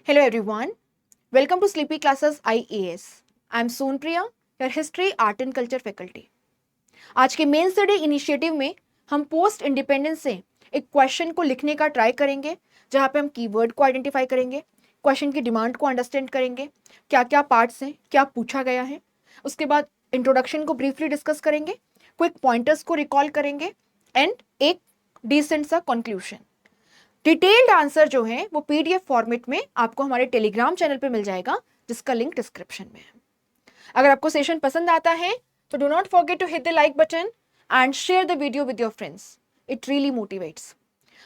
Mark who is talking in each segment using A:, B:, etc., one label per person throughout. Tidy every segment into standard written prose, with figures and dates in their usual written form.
A: Hello everyone, welcome to Sleepy Classes IAS. I am Sonpriya, your History, Art and Culture faculty. आज के main study initiative में हम post independence से एक question को लिखने का ट्राई करेंगे, जहां पे हम कीवर्ड को आइडेंटिफाई करेंगे, क्वेश्चन की डिमांड को अंडरस्टैंड करेंगे, क्या क्या पार्ट्स हैं, क्या पूछा गया है, उसके बाद इंट्रोडक्शन को ब्रीफली डिस्कस करेंगे, क्विक पॉइंटर्स को रिकॉल करेंगे एंड एक डिसेंट सा कंक्लूजन। डिटेल्ड आंसर जो है वो पीडीएफ फॉर्मेट में आपको हमारे टेलीग्राम चैनल पे मिल जाएगा, जिसका लिंक डिस्क्रिप्शन में है। अगर आपको सेशन पसंद आता है तो do not forget to hit the like button and share the video with your friends, it really motivates.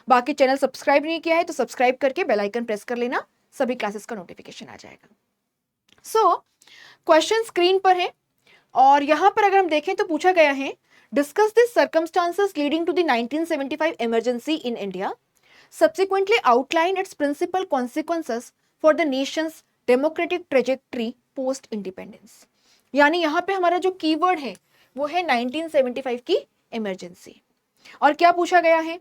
A: बाकी चैनल सब्सक्राइब नहीं किया है तो सब्सक्राइब करके बेल आइकन प्रेस कर लेना, सभी क्लासेस का नोटिफिकेशन आ जाएगा। सो क्वेश्चन स्क्रीन पर है और यहां पर अगर हम देखें तो पूछा गया है, discuss the circumstances leading to the 1975 emergency in India, subsequently outline its principal consequences for the nation's democratic trajectory post independence। यानी यहां पे हमारा जो कीवर्ड है वो है 1975 की इमरजेंसी। और क्या पूछा गया है,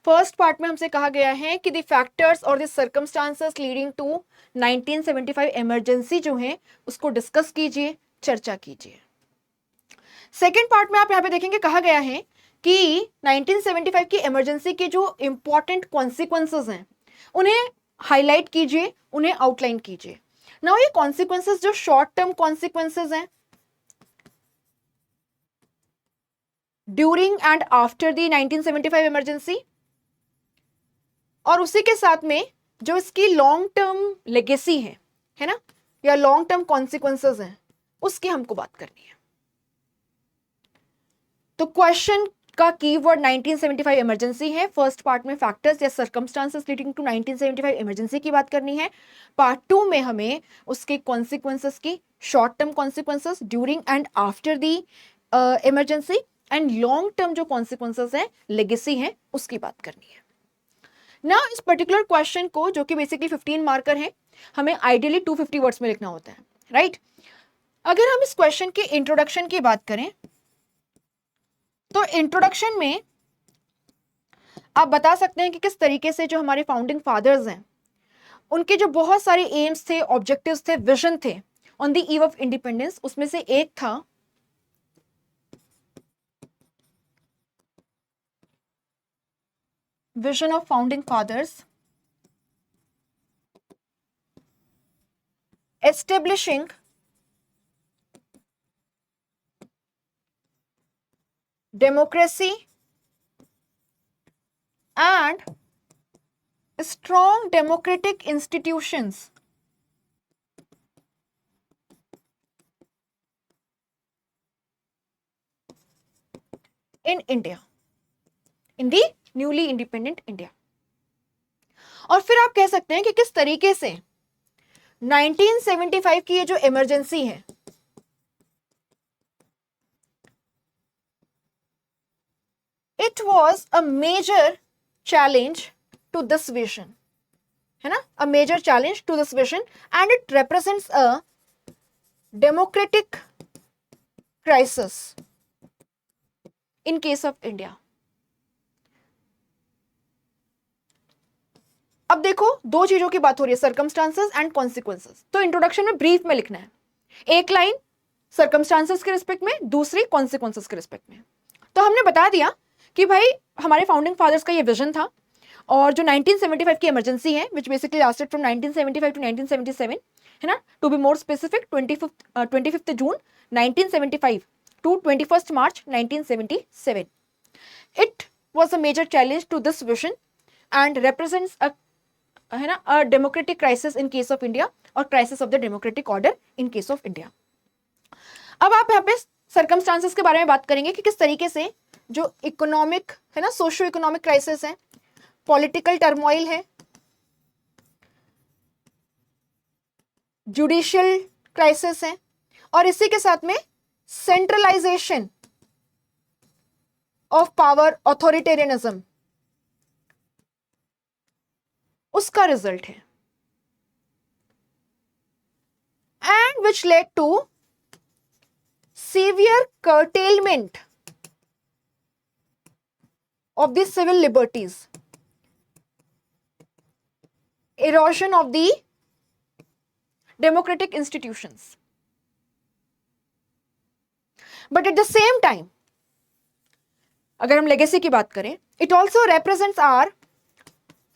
A: फर्स्ट पार्ट में हमसे कहा गया है कि द फैक्टर्स और the circumstances leading to 1975 emergency जो है उसको डिस्कस कीजिए, चर्चा कीजिए। सेकेंड पार्ट में आप यहां पे देखेंगे कहा गया है कि 1975 की इमरजेंसी के जो इंपॉर्टेंट कॉन्सिक्वेंसेस हैं उन्हें हाईलाइट कीजिए, उन्हें आउटलाइन कीजिए। नाउ ये कॉन्सिक्वेंसेस जो शॉर्ट टर्म कॉन्सिक्वेंसेस हैं during and after the 1975 emergency, और उसी के साथ में जो इसकी लॉन्ग टर्म लेगेसी है ना, या लॉन्ग टर्म कॉन्सिक्वेंसेस हैं, उसकी हमको बात करनी है। तो क्वेश्चन का कीवर्ड 1975 इमरजेंसी है। फर्स्ट पार्ट में फैक्टर्स या सर्कमस्टांसेस लीडिंग टू 1975 इमरजेंसी की बात करनी है। पार्ट 2 में हमें उसके कॉन्सिक्वेंसेस की, short term consequences during and after the emergency and long term जो कॉन्सिक्वेंसेस है, लेगेसी है, उसकी बात करनी है ना। इस पर्टिकुलर क्वेश्चन को, जो कि बेसिकली 15 मार्कर है, हमें आइडियली 250 वर्ड्स में लिखना होता है, राइट। अगर हम इस क्वेश्चन के इंट्रोडक्शन की बात करें तो इंट्रोडक्शन में आप बता सकते हैं कि किस तरीके से जो हमारे फाउंडिंग फादर्स हैं उनके जो बहुत सारे एम्स थे, ऑब्जेक्टिव्स थे, विजन थे on the eve of independence, उसमें से एक था vision of founding fathers establishing democracy and strong democratic institutions in India, in the newly independent India। और फिर आप कह सकते हैं कि किस तरीके से 1975 की ये जो इमरजेंसी है it was a major challenge to this vision, है ना, a major challenge to this vision and it represents a democratic crisis in case of India। अब देखो, दो चीजों की बात हो रही है, सर्कमस्टांसेस एंड कॉन्सिक्वेंसेस। तो इंट्रोडक्शन में ब्रीफ में लिखना है, एक लाइन सर्कमस्टांसेस के रिस्पेक्ट में, दूसरी कॉन्सिक्वेंसेस के रिस्पेक्ट में। तो हमने बता दिया कि भाई हमारे फाउंडिंग फादर्स का ये विजन था, और जो 1975 की इमरजेंसी है which basically lasted from 1975 to 1977, है ना, to be more specific 25 June 1975 to 21 March 1977, it was a major challenge to this vision and represents a, है ना, a democratic crisis in case of India और crisis of the democratic order in case of India. अब आप यहाँ पे circumstances के बारे में बात करेंगे कि किस तरीके से जो इकोनॉमिक, है ना, सोशियो इकोनॉमिक क्राइसिस है, पॉलिटिकल टर्मोइल है, जुडिशियल क्राइसिस है, और इसी के साथ में सेंट्रलाइजेशन ऑफ पावर, ऑथोरिटेरियनिज्म, उसका रिजल्ट है, and which led to severe curtailment of the civil liberties, erosion of the democratic institutions. But at the same time, अगर हम legacy की बात करें, it also represents our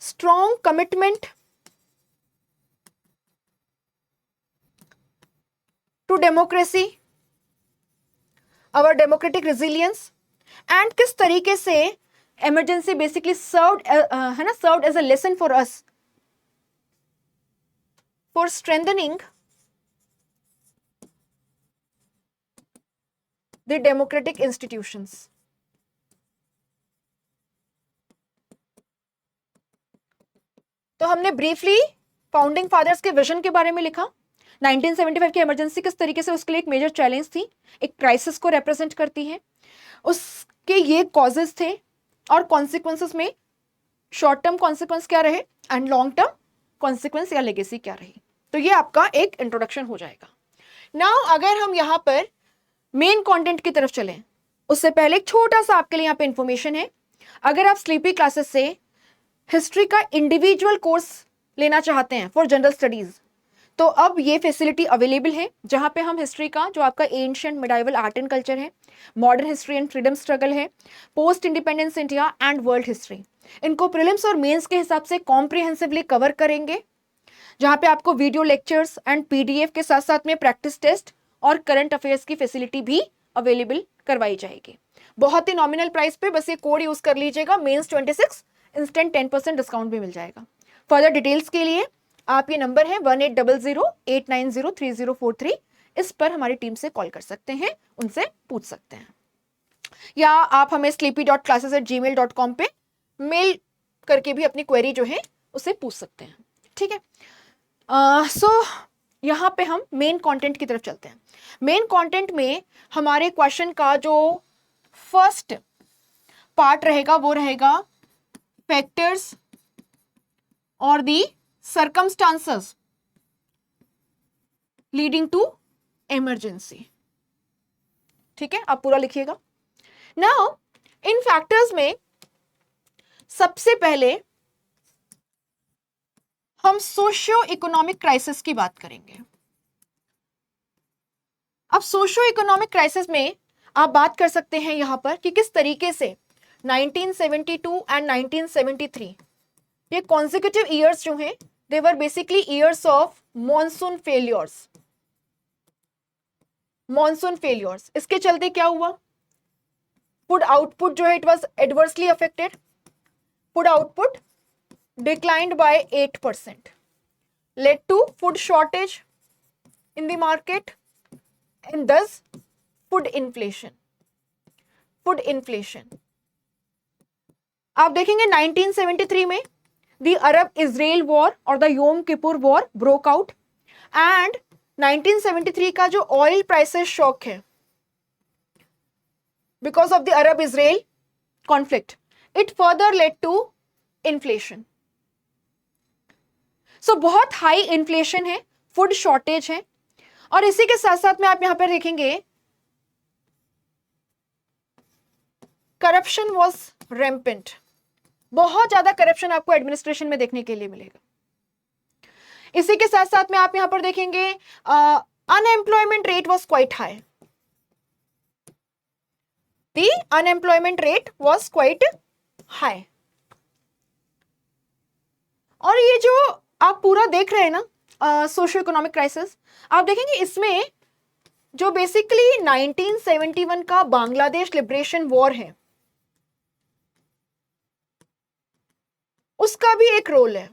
A: strong commitment to democracy, our democratic resilience, and किस तरीके से emergency basically served है ना, served as a lesson for us for strengthening the democratic institutions. तो हमने ब्रीफली फाउंडिंग फादर्स के विजन के बारे में लिखा, 1975 की इमरजेंसी किस तरीके से उसके लिए एक मेजर चैलेंज थी, एक क्राइसिस को रिप्रेजेंट करती है, उसके ये कॉजेस थे और कॉन्सिक्वेंसेस में शॉर्ट टर्म कॉन्सिक्वेंस क्या रहे एंड लॉन्ग टर्म कॉन्सिक्वेंस या लेगेसी क्या रही। तो ये आपका एक इंट्रोडक्शन हो जाएगा। नाउ अगर हम यहाँ पर मेन कंटेंट की तरफ चलें, उससे पहले एक छोटा सा आपके लिए यहाँ पे इंफॉर्मेशन है। अगर आप स्लीपी क्लासेस से हिस्ट्री का इंडिविजुअल कोर्स लेना चाहते हैं फॉर जनरल स्टडीज, तो अब ये फैसिलिटी अवेलेबल है, जहां पे हम हिस्ट्री का जो आपका ancient medieval art and culture है, modern history and freedom struggle है, post independence India and world history, इनको प्रीलिम्स और मेंस के हिसाब से कॉम्प्रिहेंसिवली कवर करेंगे, जहां पे आपको वीडियो लेक्चर्स एंड पीडीएफ के साथ साथ में प्रैक्टिस टेस्ट और करंट अफेयर्स की फैसिलिटी भी अवेलेबल करवाई जाएगी। बहुत ही नॉमिनल प्राइस पे, बस ये कोड यूज कर लीजिएगा, मेंस 26, इंस्टेंट 10% डिस्काउंट भी मिल जाएगा। फर्दर डिटेल्स के लिए आप ये नंबर है 1800-890-3043, इस पर हमारी टीम से कॉल कर सकते हैं, उनसे पूछ सकते हैं, या आप हमें sleepy.classes@gmail.com पे मेल करके भी अपनी क्वेरी जो है उसे पूछ सकते हैं। ठीक है, सो यहाँ पे हम मेन कंटेंट की तरफ चलते हैं। मेन कंटेंट में हमारे क्वेश्चन का जो फर्स्ट पार्ट रहेगा वो रहेगा फैक्टर्स और दी circumstances leading to emergency। ठीक है, आप पूरा लिखिएगा। नाउ इन फैक्टर्स में सबसे पहले हम सोशियो इकोनॉमिक क्राइसिस की बात करेंगे। अब सोशियो इकोनॉमिक क्राइसिस में आप बात कर सकते हैं यहां पर कि किस तरीके से 1972 एंड 1973 ये कॉन्सिक्यूटिव ईयर्स जो हैं, they were basically years of monsoon failures। monsoon failures, इसके चलते क्या हुआ, फूड आउटपुट जो है it was adversely affected, food output declined by 8%, led to food shortage in the market and thus food inflation। food inflation आप देखेंगे 1973 में the Arab-Israel war और the Yom Kippur war broke out, and 1973 का जो oil prices shock है because of the Arab-Israel conflict, it further led to inflation। so बहुत high inflation है, food shortage है, और इसी के साथ साथ में आप यहां पर देखेंगे corruption was rampant। बहुत ज्यादा करप्शन आपको एडमिनिस्ट्रेशन में देखने के लिए मिलेगा। इसी के साथ साथ में आप यहां पर देखेंगे unemployment rate was quite high. The unemployment rate was quite high. और ये जो आप पूरा देख रहे हैं ना सोशियो इकोनॉमिक क्राइसिस, आप देखेंगे इसमें जो बेसिकली 1971 का बांग्लादेश लिबरेशन वॉर है उसका भी एक रोल है,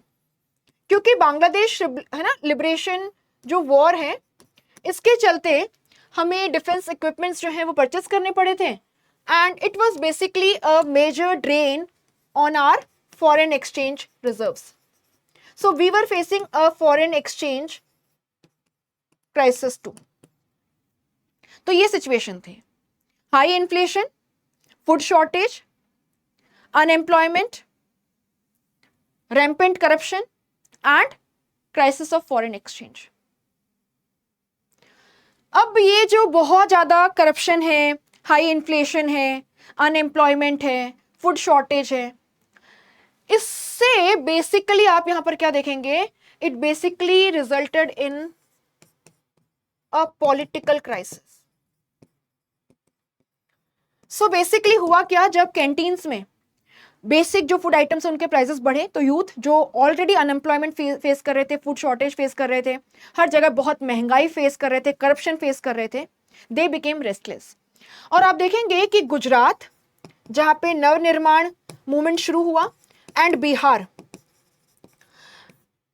A: क्योंकि बांग्लादेश है ना लिबरेशन जो वॉर है, इसके चलते हमें डिफेंस इक्विपमेंट्स जो हैं वो परचेस करने पड़े थे, and it was basically a major drain on our foreign exchange reserves. So we were facing a foreign exchange crisis too. तो ये सिचुएशन थी, high inflation, food shortage, unemployment, rampant corruption and crisis of foreign exchange। अब ये जो बहुत ज्यादा corruption है, high inflation है, अनएम्प्लॉयमेंट है, फूड शॉर्टेज है, इससे बेसिकली आप यहां पर क्या देखेंगे, it basically resulted in a political crisis. So basically हुआ क्या, जब कैंटीन्स में बेसिक जो फूड आइटम्स हैं उनके प्राइसेस बढ़े तो यूथ जो ऑलरेडी अनएम्प्लॉयमेंट फेस कर रहे थे, फूड शॉर्टेज फेस कर रहे थे, हर जगह बहुत महंगाई फेस कर रहे थे, करप्शन फेस कर रहे थे, दे बिकेम रेस्टलेस। और आप देखेंगे कि गुजरात जहां पे नवनिर्माण मूवमेंट शुरू हुआ, एंड बिहार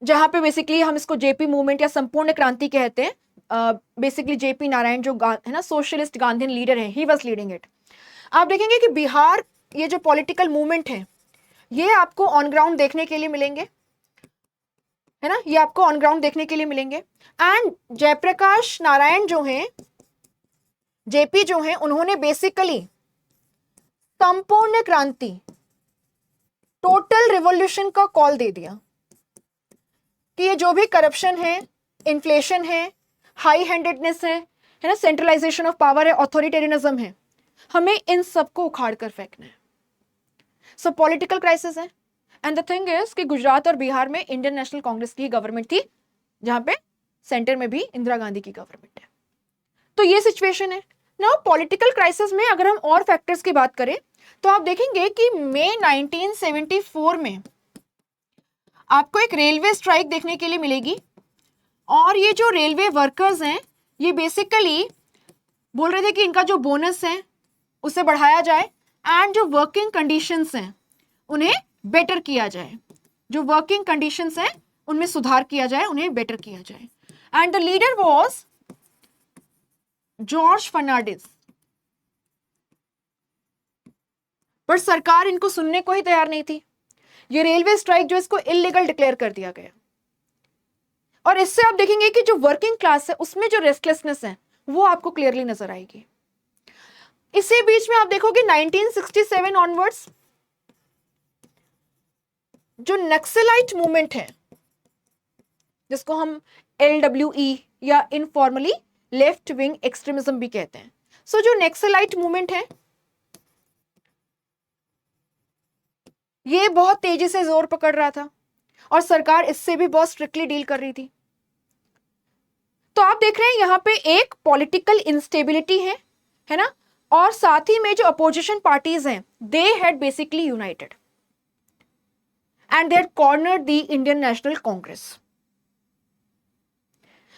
A: जहां पे बेसिकली हम इसको जेपी मूवमेंट या संपूर्ण क्रांति कहते हैं, बेसिकली जेपी नारायण जो है ना सोशलिस्ट गांधीन लीडर है, ही वाज लीडिंग इट। आप देखेंगे कि बिहार ये जो पॉलिटिकल मूवमेंट है ये आपको ऑन ग्राउंड देखने के लिए मिलेंगे, है ना, ये आपको ऑन ग्राउंड देखने के लिए मिलेंगे। एंड जयप्रकाश नारायण जो हैं, जेपी जो हैं, उन्होंने बेसिकली संपूर्ण क्रांति, टोटल रिवॉल्यूशन का कॉल दे दिया कि ये जो भी करप्शन है, इन्फ्लेशन है, हाई हैंडेडनेस है ना, सेंट्रलाइजेशन ऑफ पावर है, ऑथोरिटेरियनिज्म है, हमें इन सबको उखाड़ कर फेंकना है। सो पॉलिटिकल क्राइसिस है। एंड द थिंग इज कि गुजरात और बिहार में इंडियन नेशनल कांग्रेस की गवर्नमेंट थी, जहां पे सेंटर में भी इंदिरा गांधी की गवर्नमेंट है। तो ये सिचुएशन है ना। पॉलिटिकल क्राइसिस में अगर हम और फैक्टर्स की बात करें तो आप देखेंगे कि मई 1974 में आपको एक रेलवे स्ट्राइक देखने के लिए मिलेगी। और ये जो रेलवे वर्कर्स हैं ये बेसिकली बोल रहे थे कि इनका जो बोनस है उसे बढ़ाया जाए, एंड जो वर्किंग कंडीशंस हैं उन्हें बेटर किया जाए, जो वर्किंग कंडीशंस हैं उनमें सुधार किया जाए, उन्हें बेटर किया जाए। And the leader was George Fernandes. पर सरकार इनको सुनने को ही तैयार नहीं थी। ये रेलवे स्ट्राइक जो इसको इलीगल डिक्लेयर कर दिया गया। और इससे आप देखेंगे कि जो वर्किंग क्लास है उसमें जो रेस्टलेसनेस है वो आपको क्लियरली नजर आएगी। इसी बीच में आप देखोगे 1967 ऑनवर्ड्स जो नक्सलाइट मूवमेंट है, जिसको हम LWE या इनफॉर्मली लेफ्ट विंग एक्सट्रीमिज्म भी कहते हैं। सो जो नक्सलाइट मूवमेंट है ये बहुत तेजी से जोर पकड़ रहा था और सरकार इससे भी बहुत स्ट्रिक्टली डील कर रही थी। तो आप देख रहे हैं यहां पे एक पॉलिटिकल इंस्टेबिलिटी है ना, और साथ ही में जो अपोजिशन पार्टीज हैं they had basically united and they had cornered the Indian national Congress.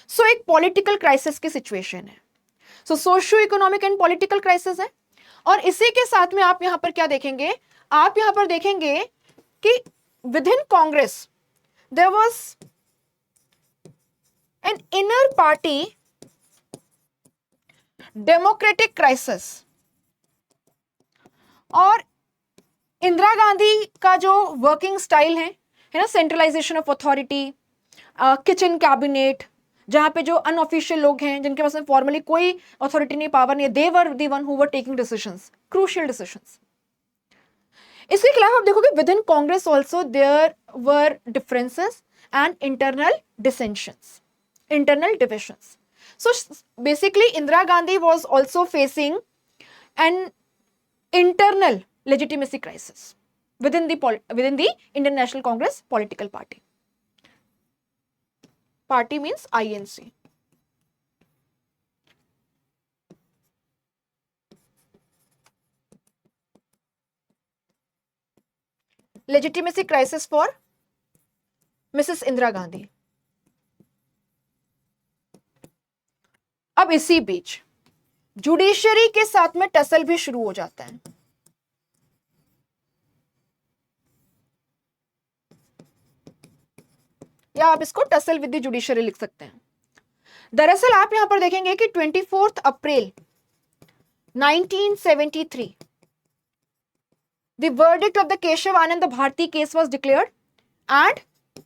A: So एक पॉलिटिकल क्राइसिस की सिचुएशन है। So socio economic and political crisis है। और इसी के साथ में आप यहां पर क्या देखेंगे, आप यहां पर देखेंगे कि within Congress there was an inner party democratic crisis. और इंदिरा गांधी का जो वर्किंग स्टाइल है ना, centralisation of authority, kitchen cabinet, जहां पे जो अनऑफिशियल लोग हैं जिनके पास में फॉर्मली कोई अथॉरिटी नहीं, पावर नहीं है, they were the one who were taking decisions, crucial decisions. इसके खिलाफ आप देखोगे within Congress also there were differences and internal dissensions, internal divisions. So basically Indira Gandhi was also facing an internal legitimacy crisis within the Indian National Congress political party. Party means INC. Legitimacy crisis for Mrs. Indira Gandhi. अब इसी बीच judiciary के साथ में tussle भी शुरू हो जाता है। या आप इसको टसल विद द जुडिशरी लिख सकते हैं। दरअसल आप यहां पर देखेंगे कि 24 अप्रैल 1973 the verdict of the Keshav Anand Bharti case was declared and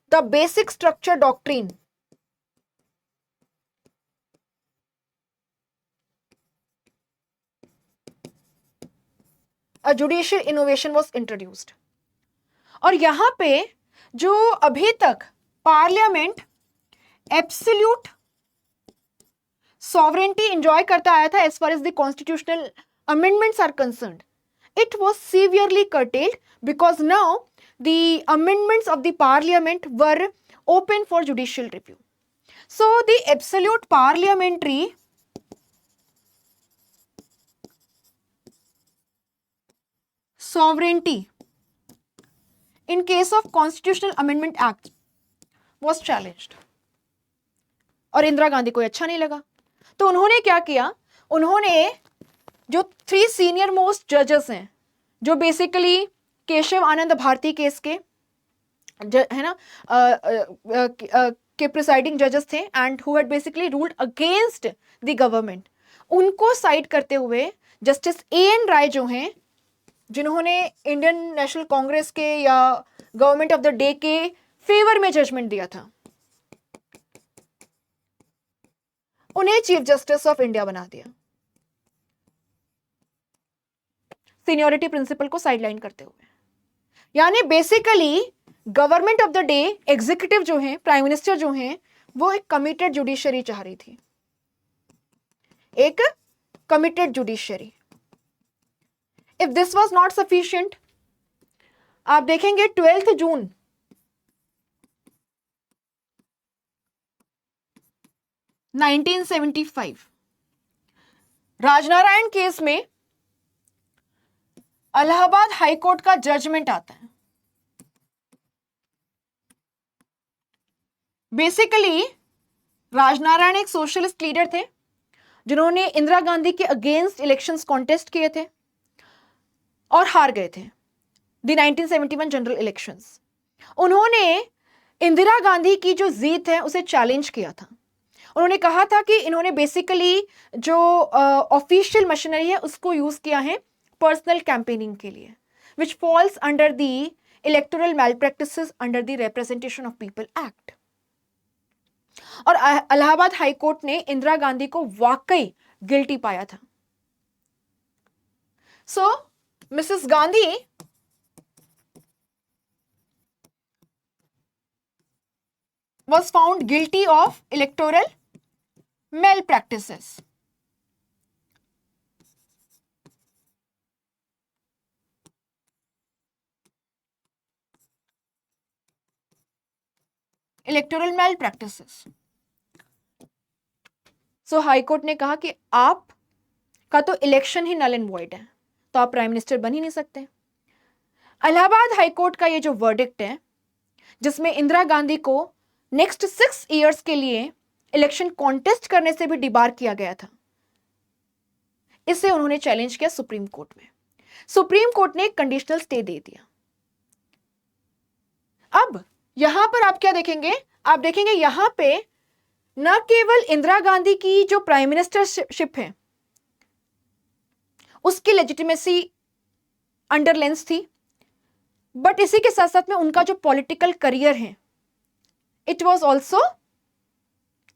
A: the basic structure doctrine a judicial innovation was introduced। और यहां पे जो अभी तक पार्लियामेंट एब्सोल्यूट सॉवरेंटी एंजॉय करता आया था as far as the constitutional amendments are concerned, it was severely curtailed because now the amendments of the parliament were open for judicial review। So the absolute parliamentary sovereignty in case of Constitutional Amendment Act was challenged. और इंदिरा गांधी को अच्छा नहीं लगा, तो उन्होंने क्या किया, उन्होंने जो 3 सीनियर मोस्ट जजेस हैं, जो बेसिकली केशव आनंद भारती केस के है ना के प्रिसाइडिंग जजेस थे and who had basically ruled against the government, उनको साइड करते हुए जस्टिस एएन राय जो हैं, जिन्होंने इंडियन नेशनल कांग्रेस के या गवर्नमेंट ऑफ द डे के फेवर में जजमेंट दिया था, उन्हें चीफ जस्टिस ऑफ इंडिया बना दिया, सीनियरिटी प्रिंसिपल को साइडलाइन करते हुए। यानी basically government of the day, executive जो है, प्राइम मिनिस्टर जो है, वो एक कमिटेड जुडिशरी चाह रही थी, एक committed judiciary. If this was not sufficient, आप देखेंगे 12 जून 1975 राजनारायण केस में इलाहाबाद हाईकोर्ट का जजमेंट आता है। बेसिकली राजनारायण एक सोशलिस्ट लीडर थे, जिन्होंने इंदिरा गांधी के अगेंस्ट इलेक्शंस कॉन्टेस्ट किए थे और हार गए थे द 1971 जनरल इलेक्शंस। उन्होंने इंदिरा गांधी की जो जीत है उसे चैलेंज किया था। उन्होंने कहा था कि इन्होंने बेसिकली जो ऑफिशियल मशीनरी है उसको यूज किया है पर्सनल कैंपेनिंग के लिए, which falls under the electoral malpractices under the representation of people act. और इलाहाबाद हाईकोर्ट ने इंदिरा गांधी को वाकई गिल्टी पाया था। So Mrs Gandhi was found guilty of electoral malpractices. Electoral malpractices. So high court ने कहा कि आप का तो इलेक्शन ही नल एंड वॉइड है, तो आप प्राइम मिनिस्टर बन ही नहीं सकते। इलाहाबाद हाईकोर्ट का ये जो वर्डिक्ट है, जिसमें इंदिरा गांधी को नेक्स्ट 6 इयर्स के लिए इलेक्शन कॉन्टेस्ट करने से भी डिबार किया गया था, इसे उन्होंने चैलेंज किया सुप्रीम कोर्ट में। सुप्रीम कोर्ट ने एक कंडीशनल स्टे दे दिया। अब यहां पर आप क्या देखेंगे, आप देखेंगे यहां पे न केवल इंदिरा गांधी की जो प्राइम मिनिस्टरशिप है उसकी लेजिटिमेसी अंडरलेंस थी, बट इसी के साथ साथ में उनका जो पॉलिटिकल करियर है it was also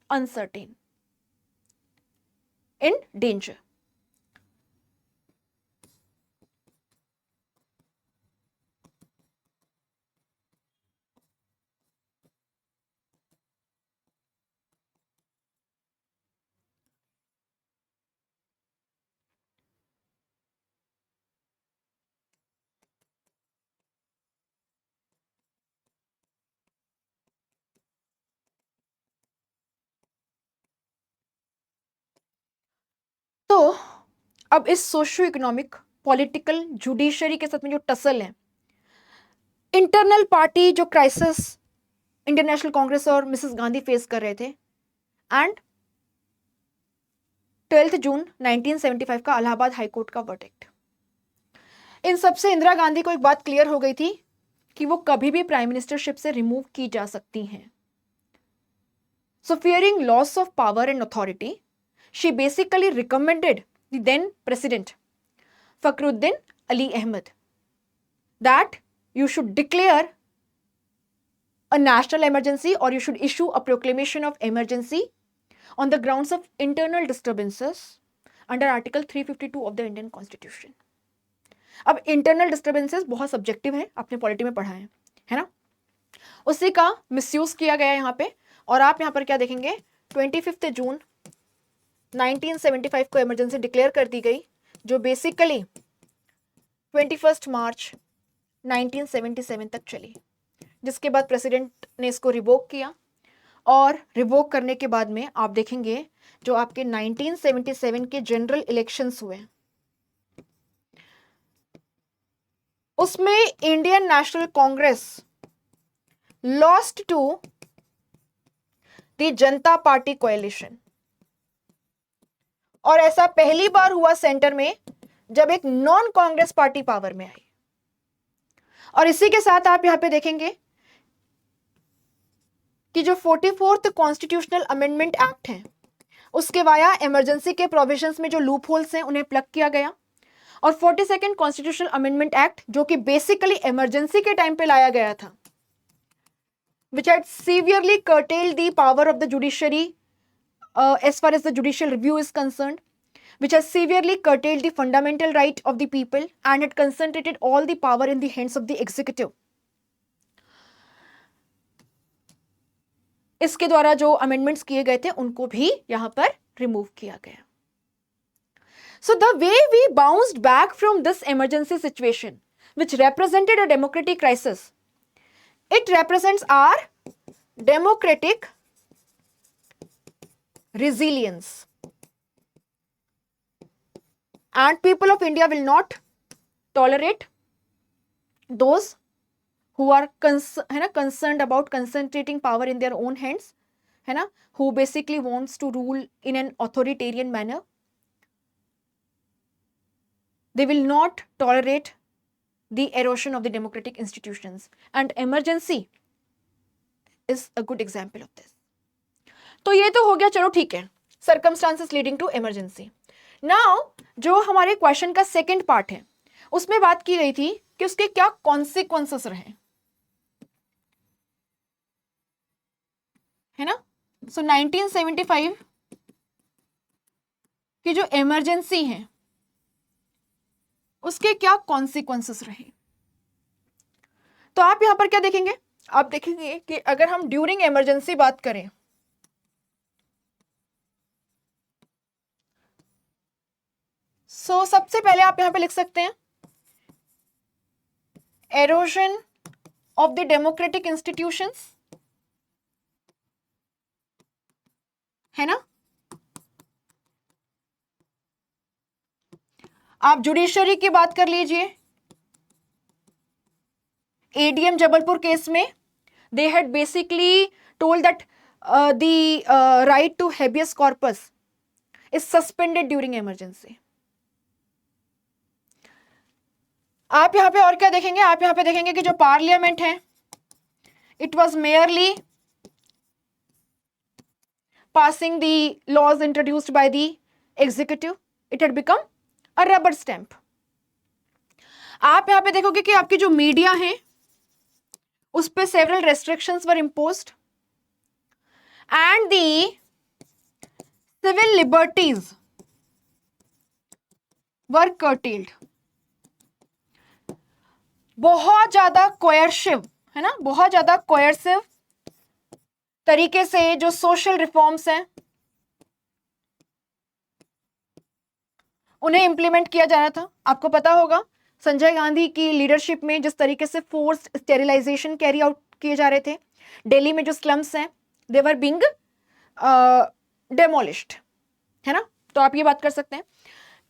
A: uncertain, in danger. तो अब इस सोशियो इकोनॉमिक पॉलिटिकल जुडिशरी के साथ में जो टसल है, इंटरनल पार्टी जो क्राइसिस इंडियन नेशनल कांग्रेस और मिसेस गांधी फेस कर रहे थे, एंड 12 जून 1975 का इलाहाबाद हाईकोर्ट का वर्डिक्ट, इन सबसे इंदिरा गांधी को एक बात क्लियर हो गई थी कि वो कभी भी प्राइम मिनिस्टरशिप से रिमूव की जा सकती हैं। So fearing loss of power and authority, she basically recommended the then president Fakhruddin Ali Ahmed that you should declare a national emergency or you should issue a proclamation of emergency on the grounds of internal disturbances under article 352 of the Indian Constitution. अब internal disturbances बहुत subjective है, आपने polity में पढ़ा है ना, उसी का मिसयूज किया गया यहाँ पे। और आप यहाँ पर क्या देखेंगे, 25 जून 1975 को इमरजेंसी डिक्लेयर कर दी गई, जो बेसिकली 21 मार्च 1977 तक चली, जिसके बाद प्रेसिडेंट ने इसको रिवोक किया और रिवोक करने के बाद में आप देखेंगे जो आपके 1977 के जनरल इलेक्शंस हुए उसमें Indian national Congress lost to the Janata Party coalition. और ऐसा पहली बार हुआ सेंटर में जब एक नॉन कांग्रेस पार्टी पावर में आई। और इसी के साथ आप यहां पे देखेंगे कि जो 44th कॉन्स्टिट्यूशनल अमेंडमेंट एक्ट है उसके वाया इमरजेंसी के प्रोविजंस में जो लूप होल्स हैं उन्हें प्लग किया गया। और 42nd कॉन्स्टिट्यूशनल अमेंडमेंट एक्ट जो कि बेसिकली इमरजेंसी के टाइम पे लाया गया था, which had severely curtailed the power of the judiciary as far as the judicial review is concerned, which has severely curtailed the fundamental right of the people and had concentrated all the power in the hands of the executive. इसके द्वारा जो amendments किए गए थे उनको भी यहां पर रिमूव किया गया। So the way we bounced back from this emergency situation, which represented a democratic crisis, it represents our democratic resilience. And people of India will not tolerate those who are concerned about concentrating power in their own hands, who basically wants to rule in an authoritarian manner. They will not tolerate the erosion of the democratic institutions, and emergency is a good example of this. तो ये तो हो गया, चलो ठीक है, circumstances leading to emergency. Now जो हमारे क्वेश्चन का सेकंड पार्ट है उसमें बात की गई थी कि उसके क्या कॉन्सिक्वेंसेस रहे, है ना। सो 1975 की जो इमरजेंसी है उसके क्या कॉन्सिक्वेंसेस रहे। तो आप यहां पर क्या देखेंगे, आप देखेंगे कि अगर हम ड्यूरिंग इमरजेंसी बात करें सबसे पहले आप यहां पे लिख सकते हैं halogen of the democratic institutions, है ना। आप जुडिशरी की बात कर लीजिए, एडीएम जबलपुर केस में they had basically told that the right to habeas corpus is suspended during emergency. आप यहां पे और क्या देखेंगे, आप यहां पे देखेंगे कि जो पार्लियामेंट है it was merely passing the laws introduced by the executive, it had become a rubber stamp. आप यहां पे देखोगे कि आपकी जो मीडिया है उस पे several restrictions were imposed and the civil liberties were curtailed. बहुत ज्यादा coercive, है ना, बहुत ज्यादा coercive तरीके से जो सोशल रिफॉर्म्स हैं उन्हें इंप्लीमेंट किया जा रहा था। आपको पता होगा संजय गांधी की लीडरशिप में जिस तरीके से फोर्स्ड स्टेरिलाइजेशन कैरी आउट किए जा रहे थे, दिल्ली में जो स्लम्स हैं दे वर बीइंग डेमोलिश्ड, है ना। तो आप ये बात कर सकते हैं।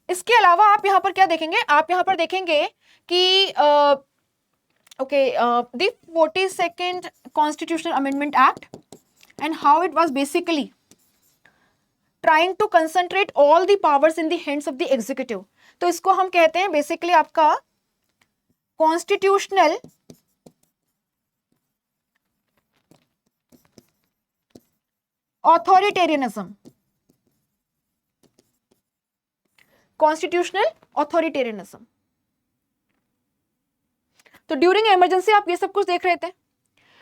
A: इसके अलावा आप यहां पर क्या देखेंगे, आप यहां पर देखेंगे कि the 42nd constitutional amendment act and how it was basically trying to concentrate all the powers in the hands of the executive. तो इसको हम कहते हैं बेसिकली आपका कॉन्स्टिट्यूशनल ऑथोरिटेरियनिज्म, कॉन्स्टिट्यूशनल ऑथोरिटेरियनिज्म। तो ड्यूरिंग इमरजेंसी आप ये सब कुछ देख रहे थे।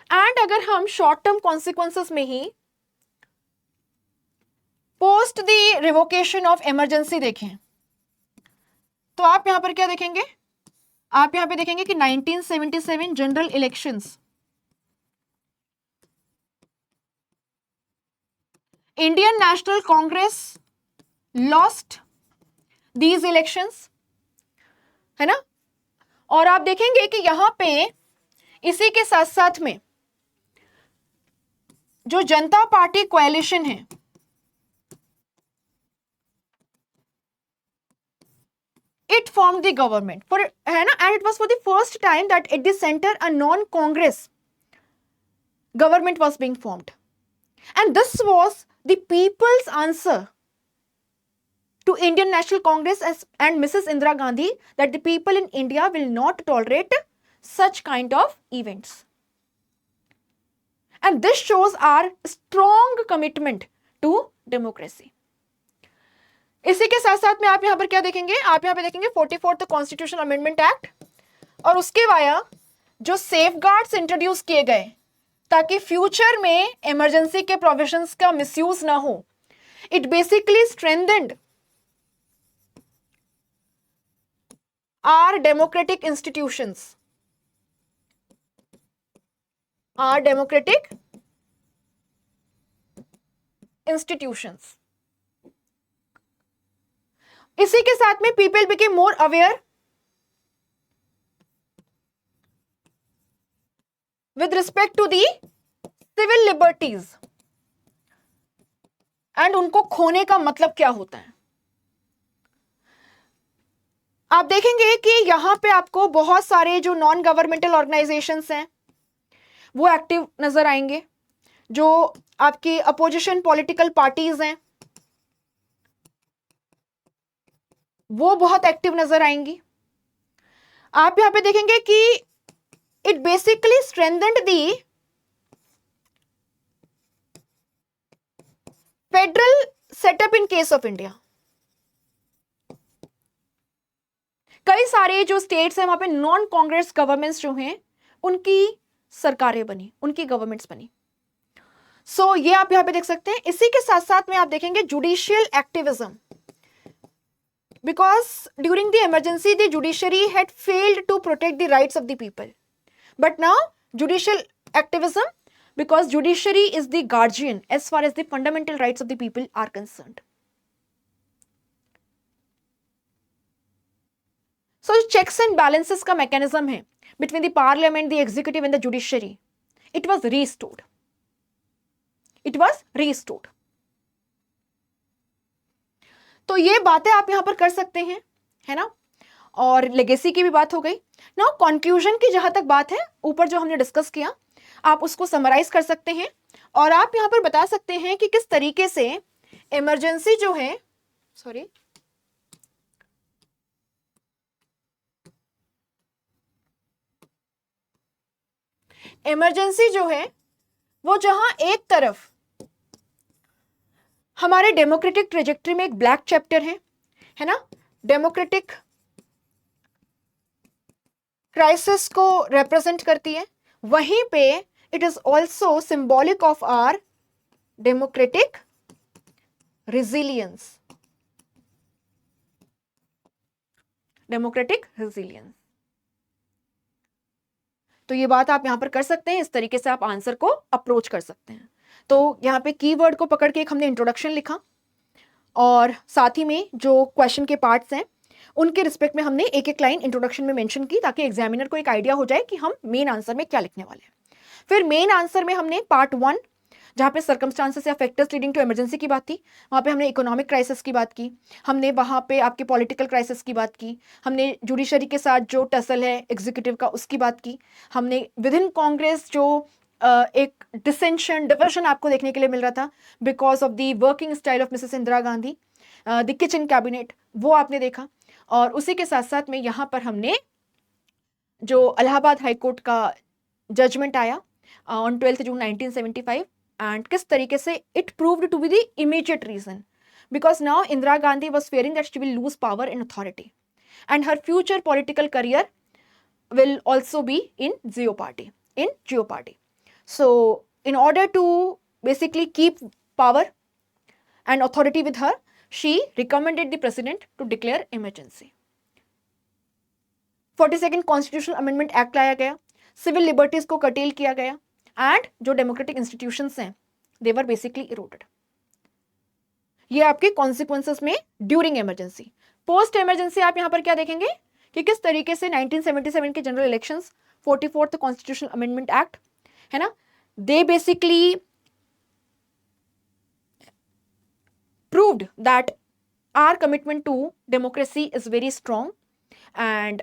A: एंड अगर हम शॉर्ट टर्म कॉन्सिक्वेंसेस में ही post the revocation of emergency देखें तो आप यहां पर क्या देखेंगे, आप यहां पे देखेंगे कि 1977 general elections, Indian national Congress lost these elections, है ना। और आप देखेंगे कि यहां पे इसी के साथ साथ में जो जनता पार्टी कोएलिशन है, it formed the government for, है ना, and it was for the first time that at the center a non-Congress government was being formed, and this was the people's answer to Indian National Congress and Mrs. Indira Gandhi that the people in India will not tolerate such kind of events. And this shows our strong commitment to democracy. इसी के साथ साथ में आप यहां पर क्या देखेंगे, आप यहां पर देखेंगे 44th कॉन्स्टिट्यूशन अमेंडमेंट एक्ट, और उसके वाया जो सेफगार्ड्स इंट्रोड्यूस किए गए ताकि फ्यूचर में इमरजेंसी के प्रोविजंस का मिसयूज ना हो. It basically strengthened our democratic institutions, our democratic institutions. इसी के साथ में people became more aware with respect to the civil liberties and उनको खोने का मतलब क्या होता है. आप देखेंगे कि यहां पे आपको बहुत सारे जो नॉन गवर्नमेंटल ऑर्गेनाइजेशंस हैं वो एक्टिव नजर आएंगे, जो आपकी अपोजिशन पॉलिटिकल पार्टीज हैं वो बहुत एक्टिव नजर आएंगी. आप यहां पे देखेंगे कि it basically strengthened the federal setup in case of India. कई सारे जो स्टेट्स हैं वहां पे नॉन कांग्रेस गवर्नमेंट्स जो हैं उनकी सरकारें बनी, उनकी गवर्नमेंट्स बनी. सो ये आप यहां पे देख सकते हैं. इसी के साथ साथ में आप देखेंगे judicial activism, because during the emergency the judiciary had failed to protect the rights of the people, but now judicial activism, because judiciary is the guardian as far as the fundamental rights of the people are concerned. So जो checks and balances का mechanism है between the parliament, the executive and the judiciary, it was restored. It was restored. तो ये बातें आप यहां पर कर सकते हैं, है ना. और लेगेसी की भी बात हो गई. नाउ कंक्लूजन की जहां तक बात है, ऊपर जो हमने डिस्कस किया आप उसको समराइज कर सकते हैं और आप यहां पर बता सकते हैं कि किस तरीके से इमरजेंसी जो है, सॉरी, इमरजेंसी जो है वो जहां एक तरफ हमारे डेमोक्रेटिक ट्रेजेक्टरी में एक ब्लैक चैप्टर है ना, डेमोक्रेटिक क्राइसिस को रिप्रेजेंट करती है, वहीं पे it is also symbolic of our democratic resilience. Democratic resilience. तो ये बात आप यहां पर कर सकते हैं. इस तरीके से आप आंसर को अप्रोच कर सकते हैं. तो यहाँ पे कीवर्ड को पकड़ के एक हमने इंट्रोडक्शन लिखा और साथ ही में जो क्वेश्चन के पार्ट्स हैं उनके रिस्पेक्ट में हमने एक एक लाइन इंट्रोडक्शन में मेंशन की ताकि एग्जामिनर को एक आइडिया हो जाए कि हम मेन आंसर में क्या लिखने वाले हैं. फिर मेन आंसर में हमने पार्ट 1 जहाँ पे सर्कमस्टांसेस या फैक्टर्स लीडिंग टू इमरजेंसी की बात थी, वहाँ पे हमने इकोनॉमिक क्राइसिस की बात की, हमने वहाँ पे आपके पॉलिटिकल क्राइसिस की बात की, हमने जुडिशरी के साथ जो टसल है एग्जीक्यूटिव का उसकी बात की, हमने विद इन कांग्रेस जो एक डिसेंशन डिवर्जन आपको देखने के लिए मिल रहा था because of the working style of Mrs Indira Gandhi, the kitchen cabinet, वो आपने देखा. और उसी के साथ साथ में यहाँ पर हमने जो इलाहाबाद हाईकोर्ट का जजमेंट आया ऑन 12 जून 1975 एंड किस तरीके से it proved to be the immediate reason because now Indira Gandhi was fearing that she will lose power and authority and her future political career will also be in jeopardy. So, in order to basically keep power and authority with her, she recommended the president to declare emergency. 42nd Constitutional Amendment Act लाया गया, civil liberties को curtail किया गया, and जो democratic institutions हैं, they were basically eroded. ये आपके consequences में during emergency. Post emergency आप यहाँ पर क्या देखेंगे कि किस तरीके से 1977 के general elections, 44th Constitutional Amendment Act, है ना, they basically proved that our commitment to democracy is very strong, and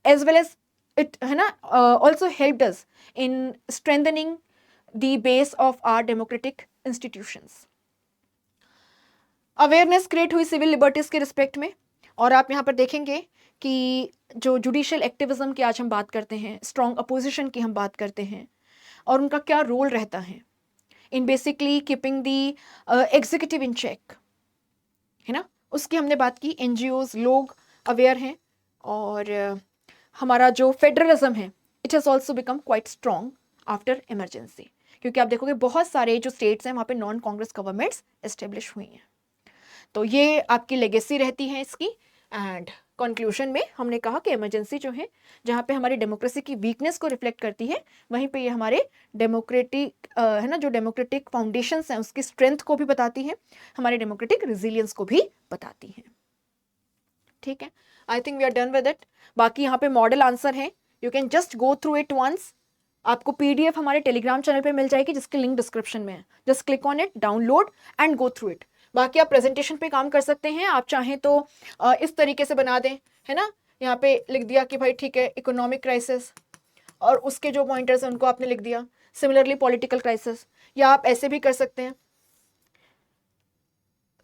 A: as well as it है ना also helped us in strengthening the base of our democratic institutions. Awareness create हुई civil liberties के respect में, और आप यहाँ पर देखेंगे कि जो जुडिशियल एक्टिविज्म की आज हम बात करते हैं, स्ट्रॉन्ग अपोजिशन की हम बात करते हैं, और उनका क्या रोल रहता है in basically keeping the executive in check, है ना, उसकी हमने बात की. एनजीओज लोग अवेयर हैं, और हमारा जो फेडरलिज्म है it has also become quite strong after emergency, क्योंकि आप देखोगे बहुत सारे जो स्टेट्स हैं वहाँ पे नॉन कांग्रेस गवर्नमेंट्स एस्टेब्लिश हुई हैं. तो ये आपकी लेगेसी रहती है इसकी. एंड कंक्लूजन में हमने कहा कि इमरजेंसी जो है जहाँ पे हमारी डेमोक्रेसी की वीकनेस को रिफ्लेक्ट करती है, वहीं पे ये हमारे डेमोक्रेटिक है ना जो डेमोक्रेटिक फाउंडेशंस हैं उसकी स्ट्रेंथ को भी बताती है, हमारे डेमोक्रेटिक रिजिलियंस को भी बताती है. ठीक है, I think we are done with it. बाकी यहाँ पे मॉडल आंसर है, you can just go through it once. आपको पीडीएफ हमारे टेलीग्राम चैनल पे मिल जाएगी जिसकी लिंक डिस्क्रिप्शन में है. Just click on it, download and go through it. बाकी आप प्रेजेंटेशन पे काम कर सकते हैं, आप चाहें तो इस तरीके से बना दें, है ना. यहाँ पे लिख दिया कि भाई ठीक है इकोनॉमिक क्राइसिस, और उसके जो पॉइंटर्स हैं उनको आपने लिख दिया. सिमिलरली पॉलिटिकल क्राइसिस, या आप ऐसे भी कर सकते हैं,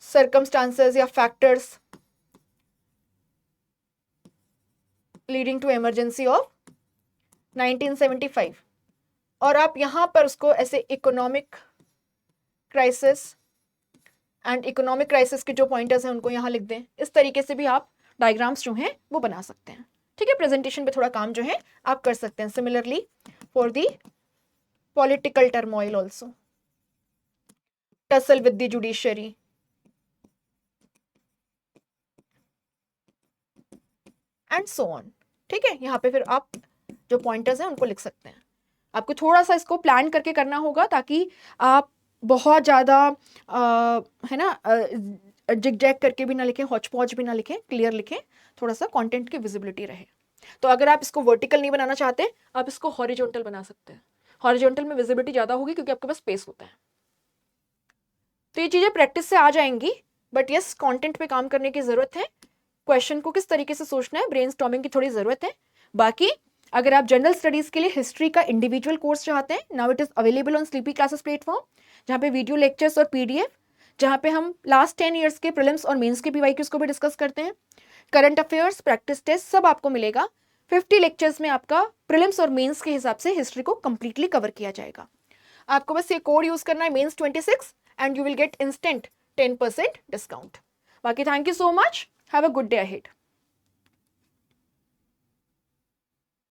A: सर्कमस्टांसेस या factors leading to emergency of 1975, और आप यहाँ पर उसको ऐसे economic crisis and economic crisis के जो पॉइंटर्स हैं उनको यहाँ लिख दें. इस तरीके से भी आप डायग्राम्स जो हैं वो बना सकते हैं. ठीक है, प्रेजेंटेशन पे थोड़ा काम जो है आप कर सकते हैं. Similarly for the political turmoil also, tussle with the judiciary, and so on. ठीक है, यहाँ पे फिर आप जो पॉइंटर्स हैं उनको लिख सकते हैं. आपको थोड़ा सा इसको प्लान करके करना होगा ताकि आप बहुत ज़्यादा है ना जिग जैग करके भी ना लिखें, हौच पौच भी ना लिखें, क्लियर लिखें, थोड़ा सा कंटेंट की विजिबिलिटी रहे. तो अगर आप इसको वर्टिकल नहीं बनाना चाहते, आप इसको हॉरिजॉन्टल बना सकते हैं. हॉरिजॉन्टल में विजिबिलिटी ज़्यादा होगी क्योंकि आपके पास स्पेस होता है. तो ये चीज़ें प्रैक्टिस से आ जाएंगी, बट यस कंटेंट पे काम करने की ज़रूरत है. क्वेश्चन को किस तरीके से सोचना है, ब्रेनस्टॉर्मिंग की थोड़ी ज़रूरत है. बाकी अगर आप जनरल स्टडीज़ के लिए हिस्ट्री का इंडिविजुअल कोर्स चाहते हैं, now it is available on sleepy classes platform, जहाँ पे वीडियो लेक्चर्स और पीडीएफ, जहाँ पे हम लास्ट 10 ईयर्स के प्रीलिम्स और मेंस के पीवाईक्यूज को भी डिस्कस करते हैं. करंट अफेयर्स, प्रैक्टिस टेस्ट सब आपको मिलेगा. 50 लेक्चर्स में आपका प्रीलिम्स और मेंस के हिसाब से हिस्ट्री को कंप्लीटली कवर किया जाएगा. आपको बस ये कोड यूज करना है mains 26 and you will get instant 10% discount. बाकी thank you so much, have a good day ahead.